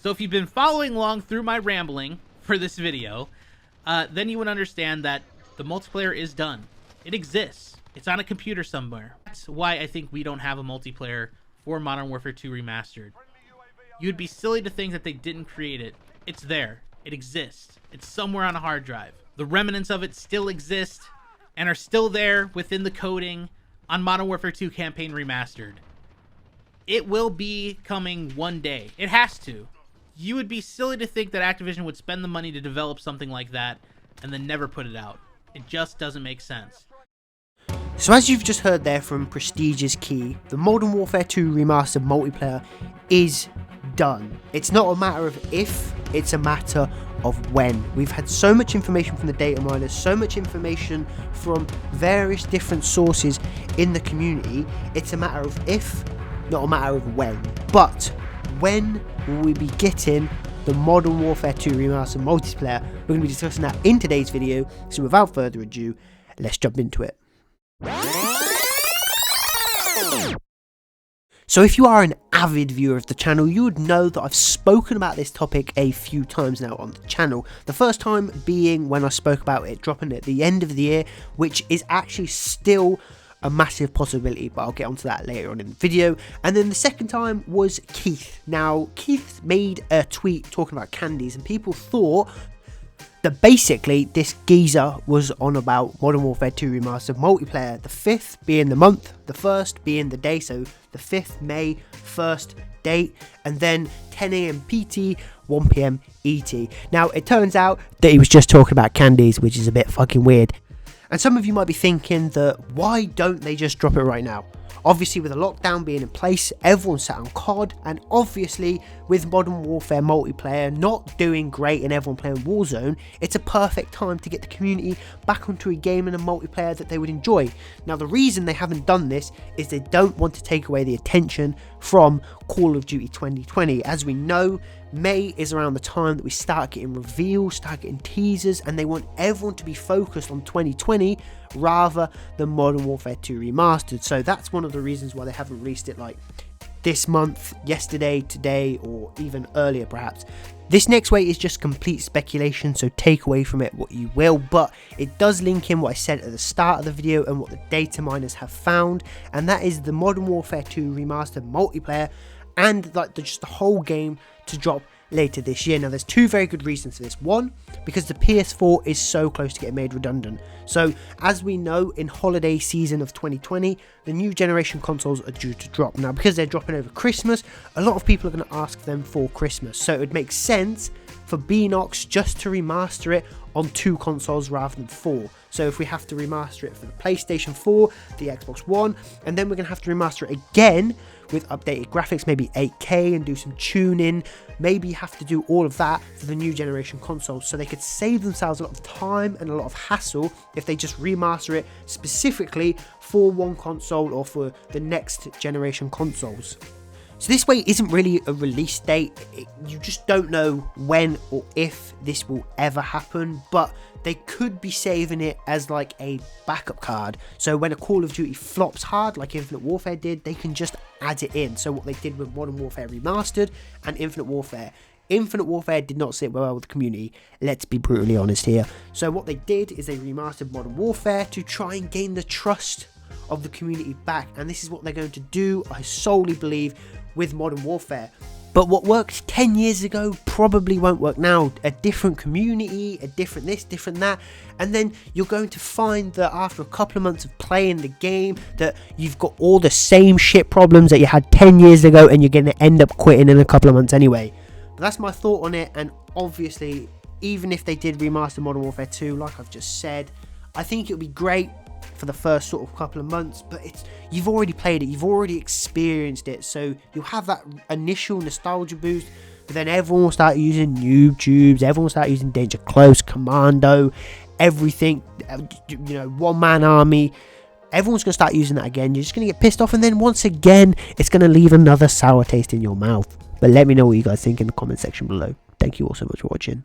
So if you've been following along through my rambling for this video, then you would understand that the multiplayer is done. It exists. It's on a computer somewhere. That's why I think we don't have a multiplayer for Modern Warfare 2 Remastered. You'd be silly to think that they didn't create it. It's there. It exists. It's somewhere on a hard drive. The remnants of it still exist and are still there within the coding on Modern Warfare 2 Campaign Remastered. It will be coming one day. It has to. You would be silly to think that Activision would spend the money to develop something like that and then never put it out. It just doesn't make sense. So as you've just heard there from Prestige's Key, the Modern Warfare 2 Remastered multiplayer is done. It's not a matter of if, it's a matter of when. We've had so much information from the data miners, so much information from various different sources in the community. It's a matter of if, not a matter of when. But when will we be getting the Modern Warfare 2 Remastered multiplayer? We're going to be discussing that in today's video, so without further ado, let's jump into it. So if you are an avid viewer of the channel, you would know that I've spoken about this topic a few times now on the channel. The first time being when I spoke about it dropping at the end of the year, which is actually still a massive possibility, but I'll get onto that later on in the video. And then the second time was Keith. Now, Keith made a tweet talking about candies, and people thought that basically this geezer was on about Modern Warfare 2 Remastered multiplayer, the 5th being the month, the 1st being the day, so the 5th May, 1st date, and then 10 AM PT, 1 PM ET. Now, it turns out that he was just talking about candies, which is a bit fucking weird. And some of you might be thinking that why don't they just drop it right now? Obviously, with the lockdown being in place, everyone's sat on COD, and obviously with Modern Warfare multiplayer not doing great and everyone playing Warzone, it's a perfect time to get the community back onto a game and a multiplayer that they would enjoy. Now, the reason they haven't done this is they don't want to take away the attention from Call of Duty 2020. As we know, May is around the time that we start getting reveals, start getting teasers, and they want everyone to be focused on 2020 rather than Modern Warfare 2 Remastered. So that's one of the reasons why they haven't released it like this month, yesterday, today, or even earlier perhaps. This next way is just complete speculation, so take away from it what you will, but it does link in what I said at the start of the video and what the data miners have found, and that is the Modern Warfare 2 Remastered multiplayer and like just the whole game to drop later this year. Now, there's two very good reasons for this. One, because the PS4 is so close to getting made redundant. So as we know, in holiday season of 2020, the new generation consoles are due to drop. Now, because they're dropping over Christmas, a lot of people are going to ask them for Christmas. So it would make sense for Beanox just to remaster it on 2 consoles rather than 4. So if we have to remaster it for the PlayStation 4, the Xbox One, and then we're going to have to remaster it again with updated graphics, maybe 8K, and do some tuning, maybe have to do all of that for the new generation consoles, so they could save themselves a lot of time and a lot of hassle if they just remaster it specifically for one console or for the next generation consoles. So this way isn't really a release date, you just don't know when or if this will ever happen, but they could be saving it as like a backup card. So when a Call of Duty flops hard, like Infinite Warfare did, they can just add it in. So what they did with Modern Warfare Remastered and Infinite Warfare. Infinite Warfare did not sit well with the community, let's be brutally honest here. So what they did is they remastered Modern Warfare to try and gain the trust of the community back, and this is what they're going to do, I solely believe, with Modern Warfare. But what worked 10 years ago probably won't work now. A different community, a different this, different that, and then you're going to find that after a couple of months of playing the game that you've got all the same shit problems that you had 10 years ago, and you're going to end up quitting in a couple of months anyway. But that's my thought on it, and obviously even if they did remaster Modern Warfare 2, like I've just said, I think it would be great for the first sort of couple of months, but you've already played it, you've already experienced it, so you'll have that initial nostalgia boost, but then everyone will start using noob tubes, everyone will start using Danger Close, Commando, everything, you know, one man army, everyone's going to start using that again. You're just going to get pissed off, and then once again it's going to leave another sour taste in your mouth. But let me know what you guys think in the comment section below. Thank you all so much for watching.